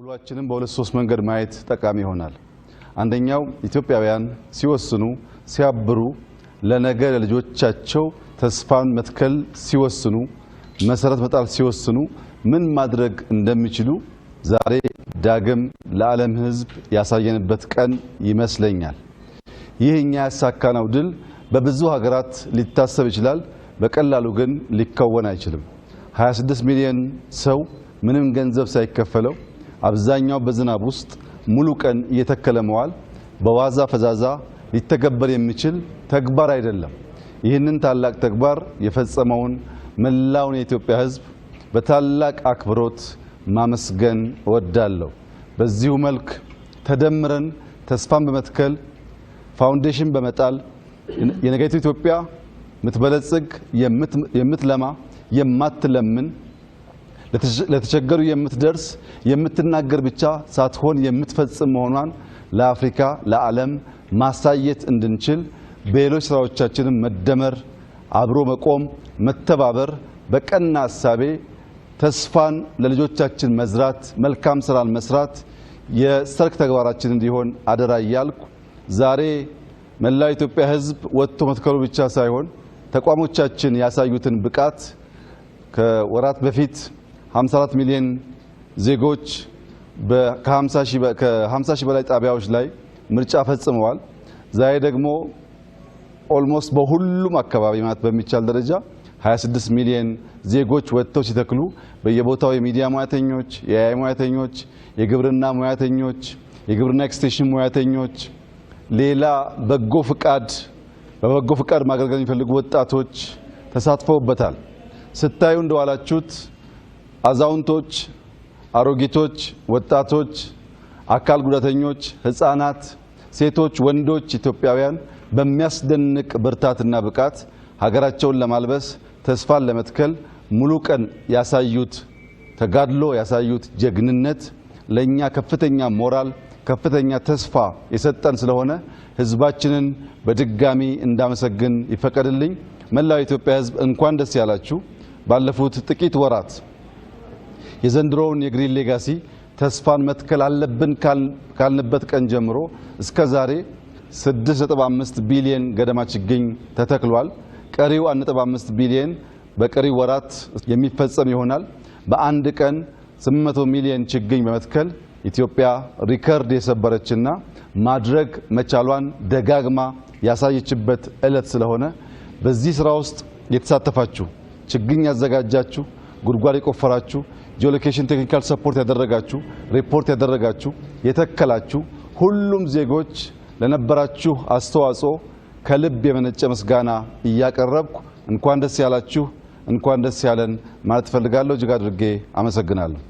ውሏችንን በሁለት ሶስት መንገድ ማየት ጠቃሚ ይሆናል። አንደኛው ኢትዮጵያውያን ሲወስኑ ሲያብሩ ለነገ ለልጆቻቸው ተስፋን መትከል ሲወስኑ መሰረት መጣል ሲወስኑ ምን ማድረግ እንደሚችሉ ዛሬ ዳግም ለዓለም ሕዝብ ያሳየንበት ቀን ይመስለኛል። ይህኛ ያሳካነው ድል በብዙ ሀገራት ሊታሰብ ይችላል፣ በቀላሉ ግን ሊከወን አይችልም። 26 ሚሊዮን ሰው ምንም ገንዘብ ሳይከፈለው አብዛኛው በዝናብ ውስጥ ሙሉ ቀን እየተከለ መዋል በዋዛ ፈዛዛ ሊተገበር የሚችል ተግባር አይደለም። ይህንን ታላቅ ተግባር የፈጸመውን መላውን የኢትዮጵያ ሕዝብ በታላቅ አክብሮት ማመስገን እወዳለሁ። በዚሁ መልክ ተደምረን ተስፋን በመትከል ፋውንዴሽን በመጣል የነገይቱ ኢትዮጵያ የምትበለጽግ የምትለማ የማትለምን ለተቸገሩ የምትደርስ የምትናገር ብቻ ሳትሆን የምትፈጽም መሆኗን ለአፍሪካ ለዓለም ማሳየት እንድንችል በሌሎች ስራዎቻችንን መደመር፣ አብሮ መቆም፣ መተባበር፣ በቀና ሐሳቤ ተስፋን ለልጆቻችን መዝራት፣ መልካም ስራን መስራት የሰርክ ተግባራችን እንዲሆን አደራ እያልኩ ዛሬ መላው ኢትዮጵያ ሕዝብ ወጥቶ መትከሉ ብቻ ሳይሆን ተቋሞቻችን ያሳዩትን ብቃት ከወራት በፊት 54 ሚሊዮን ዜጎች ከ50 ሺህ በላይ ጣቢያዎች ላይ ምርጫ ፈጽመዋል። ዛሬ ደግሞ ኦልሞስት በሁሉም አካባቢ ማለት በሚቻል ደረጃ 26 ሚሊዮን ዜጎች ወጥተው ሲተክሉ በየቦታው የሚዲያ ሙያተኞች፣ የአይ ሙያተኞች፣ የግብርና ሙያተኞች፣ የግብርና ኤክስቴንሽን ሙያተኞች፣ ሌላ በበጎ ፍቃድ ማገልገል የሚፈልጉ ወጣቶች ተሳትፈውበታል። ስታዩ እንደዋላችሁት አዛውንቶች፣ አሮጊቶች፣ ወጣቶች፣ አካል ጉዳተኞች፣ ህፃናት፣ ሴቶች፣ ወንዶች ኢትዮጵያውያን በሚያስደንቅ ብርታትና ብቃት ሀገራቸውን ለማልበስ ተስፋን ለመትከል ሙሉ ቀን ያሳዩት ተጋድሎ ያሳዩት ጀግንነት ለኛ ከፍተኛ ሞራል ከፍተኛ ተስፋ የሰጠን ስለሆነ ህዝባችንን በድጋሚ እንዳመሰግን ይፈቀድልኝ። መላው የኢትዮጵያ ህዝብ እንኳን ደስ ያላችሁ። ባለፉት ጥቂት ወራት የዘንድሮውን የግሪን ሌጋሲ ተስፋን መትከል አለብን ካልንበት ቀን ጀምሮ እስከ ዛሬ 6.5 ቢሊዮን ገደማ ችግኝ ተተክሏል። ቀሪው 1.5 ቢሊዮን በቀሪ ወራት የሚፈጸም ይሆናል። በአንድ ቀን 800 ሚሊዮን ችግኝ በመትከል ኢትዮጵያ ሪከርድ የሰበረችና ማድረግ መቻሏን ደጋግማ ያሳየችበት ዕለት ስለሆነ በዚህ ስራ ውስጥ የተሳተፋችሁ ችግኝ ያዘጋጃችሁ፣ ጉድጓድ የቆፈራችሁ፣ ጂኦሎኬሽን ቴክኒካል ሰፖርት ያደረጋችሁ፣ ሪፖርት ያደረጋችሁ፣ የተከላችሁ ሁሉም ዜጎች ለነበራችሁ አስተዋጽኦ ከልብ የመነጨ ምስጋና እያቀረብኩ እንኳን ደስ ያላችሁ እንኳን ደስ ያለን ማለት ፈልጋለሁ። እጅግ አድርጌ አመሰግናለሁ።